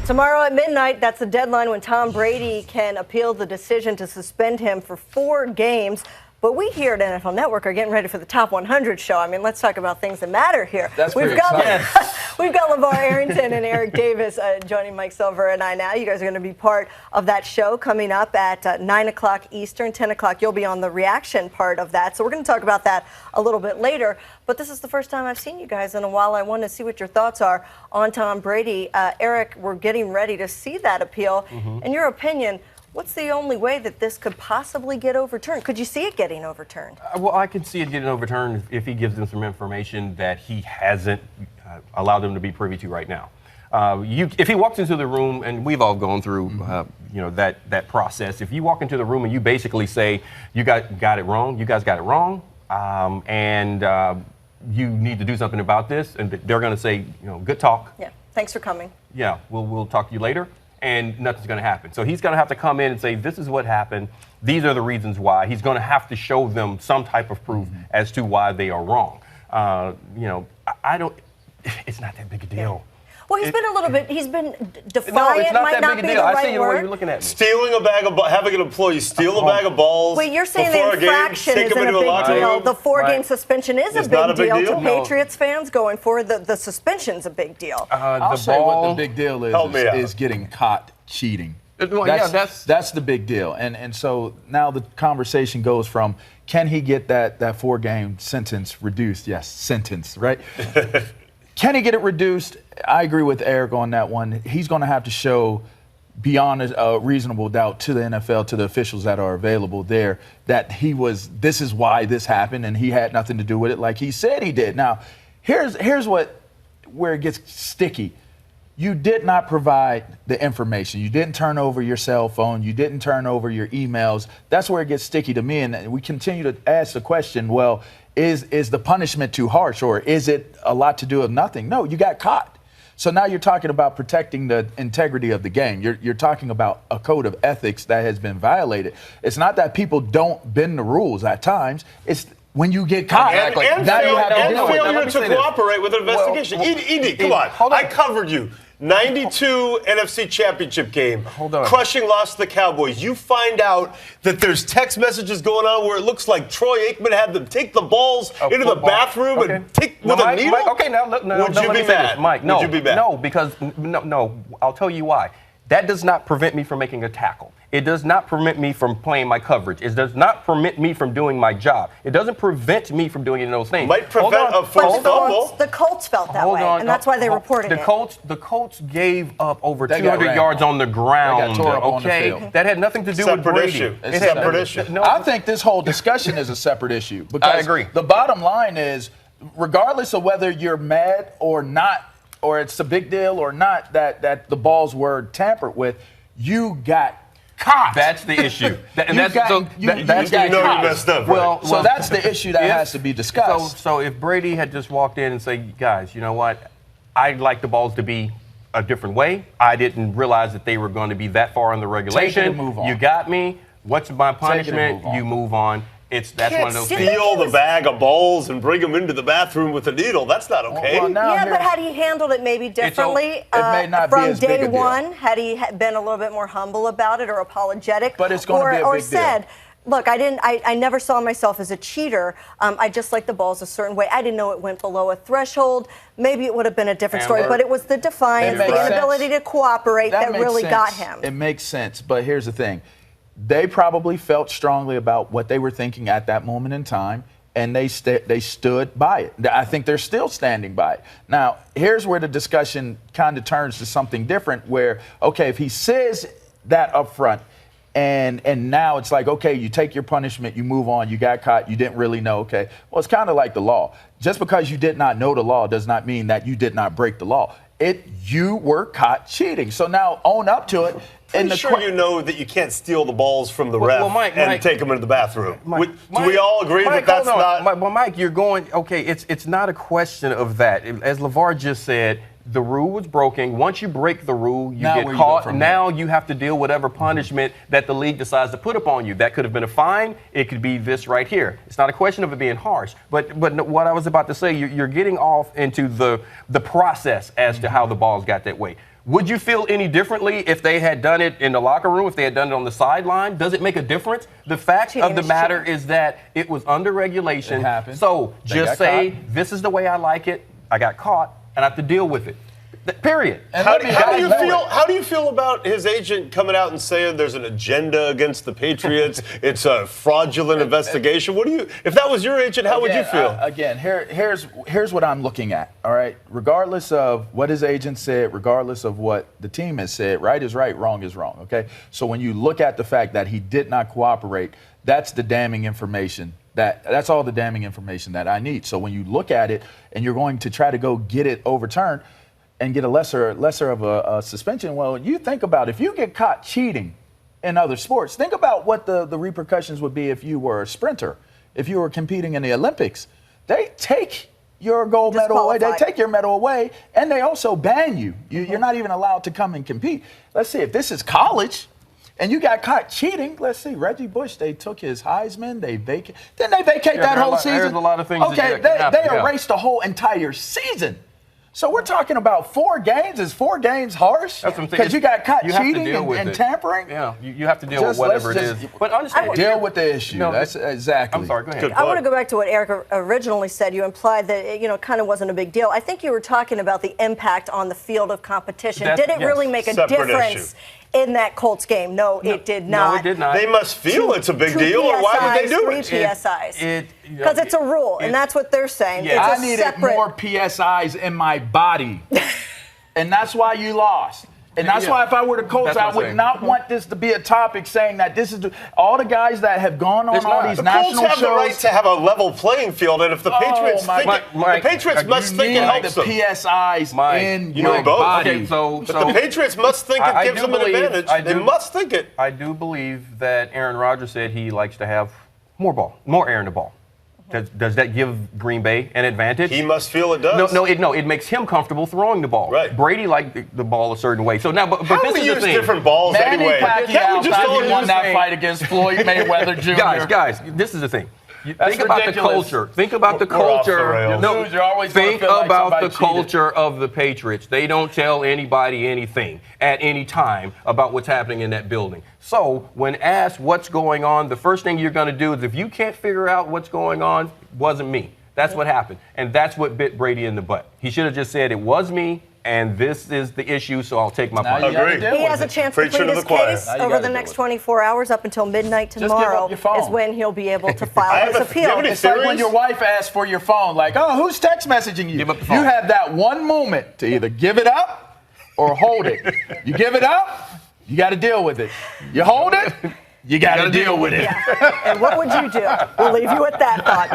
Tomorrow at midnight, that's the deadline when Tom Brady can appeal the decision to suspend him for 4 games. But we here at NFL Network are getting ready for the Top 100 show. I mean, let's talk about things that matter here. We've got LeVar Arrington and Eric Davis joining Mike Silver and I now. You guys are going to be part of that show coming up at 9 o'clock Eastern, 10 o'clock. You'll be on the reaction part of that. So we're going to talk about that a little bit later. But this is the first time I've seen you guys in a while. I want to see what your thoughts are on Tom Brady. Eric, we're getting ready to see that appeal. In your opinion, what's the only way that this could possibly get overturned? Could you see it getting overturned? Well, I can see it getting overturned if he gives them some information that he hasn't allowed them to be privy to right now. If he walks into the room, and we've all gone through, that process. If you walk into the room and you basically say, you got it wrong, you guys got it wrong, and you need to do something about this, and they're going to say, good talk. Yeah, thanks for coming. Yeah, we'll talk to you later. And nothing's going to happen. So he's going to have to come in and say, this is what happened. These are the reasons why. He's going to have to show them some type of proof as to why they are wrong. It's not that big a deal. Well, he's been defiant, no, it's not might that not big be a deal. the I right see the word. way you're looking at me. Stealing a bag of having an employee steal a bag of balls. Wait, you're saying before the infraction take isn't them a into big locker deal. room? The 4-game suspension is It's a not big a big deal to deal? Patriots fans going forward. The suspension's a big deal. I'll say what the big deal is getting caught cheating. That's the big deal. And so now the conversation goes from, can he get that 4-game sentence reduced? Yes, sentence, right? Can he get it reduced? I agree with Eric on that one. He's going to have to show beyond a reasonable doubt to the NFL, to the officials that are available there, that this is why this happened and he had nothing to do with it like he said he did. Now, here's where it gets sticky. You did not provide the information. You didn't turn over your cell phone. You didn't turn over your emails. That's where it gets sticky to me. And we continue to ask the question, well, is the punishment too harsh, or is it a lot to do with nothing? No, you got caught. So now you're talking about protecting the integrity of the game. You're talking about a code of ethics that has been violated. It's not that people don't bend the rules at times. It's when you get caught. And failure to cooperate with an investigation. Edie, come on. I covered you. 92 NFC Championship game. Crushing loss to the Cowboys. You find out that there's text messages going on where it looks like Troy Aikman had them take the balls into the bathroom and take with a needle? Would you be mad? Mike, no. Would you be mad? No, because, no, I'll tell you why. That does not prevent me from making a tackle. It does not permit me from playing my coverage. It does not permit me from doing my job. It doesn't prevent me from doing any of those things. Might prevent a forced fumble. The Colts felt that way, and that's why they reported it. The Colts gave up over 200 yards on the ground. They got tore up on the field. That had nothing to do with Brady. It's a separate issue. No, I think this whole discussion is a separate issue. Because I agree. The bottom line is, regardless of whether you're mad or not, or it's a big deal or not that the balls were tampered with, you got caught. That's the issue. You messed up. Well, so that's the issue that has to be discussed. So if Brady had just walked in and said, guys, you know what? I'd like the balls to be a different way. I didn't realize that they were going to be that far in the regulation. Take it and move on. You got me. What's my punishment? Move on. You move on. That's one of those things. Steal the bag of balls and bring them into the bathroom with a needle. That's not okay. Well, but had he handled it maybe differently may not be from as big a day deal. one? Had he been a little bit more humble about it or apologetic? But it's going to be a big said, deal. look, I never saw myself as a cheater. I just like the balls a certain way. I didn't know it went below a threshold. Maybe it would have been a different story, but it was the defiance, the inability to cooperate that really got him. It makes sense, but here's the thing. They probably felt strongly about what they were thinking at that moment in time, and they stood by it. I think they're still standing by it. Now, here's where the discussion kind of turns to something different where, okay, if he says that up front, and now it's like, okay, you take your punishment, you move on, you got caught, you didn't really know, okay. Well, it's kind of like the law. Just because you did not know the law does not mean that you did not break the law. You were caught cheating. So now own up to it. Pretty sure you know that you can't steal the balls from the ref and take them into the bathroom. Do we all agree that that's not? Well, Mike, you're going, okay, it's not a question of that. As LeVar just said, the rule was broken. Once you break the rule, you get caught. Now you have to deal with whatever punishment that the league decides to put upon you. That could have been a fine. It could be this right here. It's not a question of it being harsh. But what I was about to say, you're getting off into the process as to how the balls got that way. Would you feel any differently if they had done it in the locker room, if they had done it on the sideline? Does it make a difference? The fact of the matter is that it was under regulation. It happened. So just say, this is the way I like it. I got caught, and I have to deal with it. Period. How do you feel about his agent coming out and saying there's an agenda against the Patriots? It's a fraudulent investigation. If that was your agent, how would you feel? Here's what I'm looking at. All right, regardless of what his agent said, regardless of what the team has said, right is right, wrong is wrong. Okay, so when you look at the fact that he did not cooperate, that's the damning information. That's all the damning information that I need. So when you look at it and you're going to try to go get it overturned and get a lesser of a suspension, well, you think about if you get caught cheating in other sports, think about what the repercussions would be if you were a sprinter, if you were competing in the Olympics. They take your gold medal away, they take your medal away, and they also ban you. You're not even allowed to come and compete. Let's see, if this is college and you got caught cheating, let's see, Reggie Bush, they took his Heisman, didn't they vacate that whole season? There's a lot of things they erased the whole entire season. So we're talking about 4 games. Is 4 games harsh? Because you got caught cheating and tampering? Yeah, you have to deal with whatever it is. But understand, deal with the issue. That's exactly. I'm sorry, go ahead. I want to go back to what Eric originally said. You implied that it kind of wasn't a big deal. I think you were talking about the impact on the field of competition. Did it really make a difference in that Colts game? No, it did not. No, it did not. They must feel it's a big deal, or why would they do it? 3 PSIs. Because it's a rule, and that's what they're saying. Yeah. I needed more PSIs in my body, and that's why you lost. And that's why if I were the Colts, I would not want this to be a topic saying that this is all the guys that have gone on all these national shows. The Colts have the right to have a level playing field, and if the Patriots the Patriots must think it helps them. The PSIs in your body. Okay, so the Patriots must think it gives them an advantage. They must think it. I do believe that Aaron Rodgers said he likes to have more air in the ball. Does that give Green Bay an advantage? He must feel it does. No, it makes him comfortable throwing the ball. Right. Brady liked the ball a certain way. So now, but how this do we is use the thing. different balls anyway? Can't we just won that fight against Floyd Mayweather Jr. Guys, this is the thing. Think about the culture. Think about the culture. No, you're always think about the culture of the Patriots. They don't tell anybody anything at any time about what's happening in that building. So when asked what's going on, the first thing you're going to do is if you can't figure out what's going on, it wasn't me. That's what happened. And that's what bit Brady in the butt. He should have just said it was me. And this is the issue, so I'll take my part. He has a chance to plead his case over the next 24 hours up until midnight tomorrow is when he'll be able to file his appeal. It's like when your wife asks for your phone, like, oh, who's text messaging you? You have that one moment to either give it up or hold it. You give it up, you got to deal with it. You hold it, you got to deal with it. Yeah. And what would you do? We'll leave you with that thought.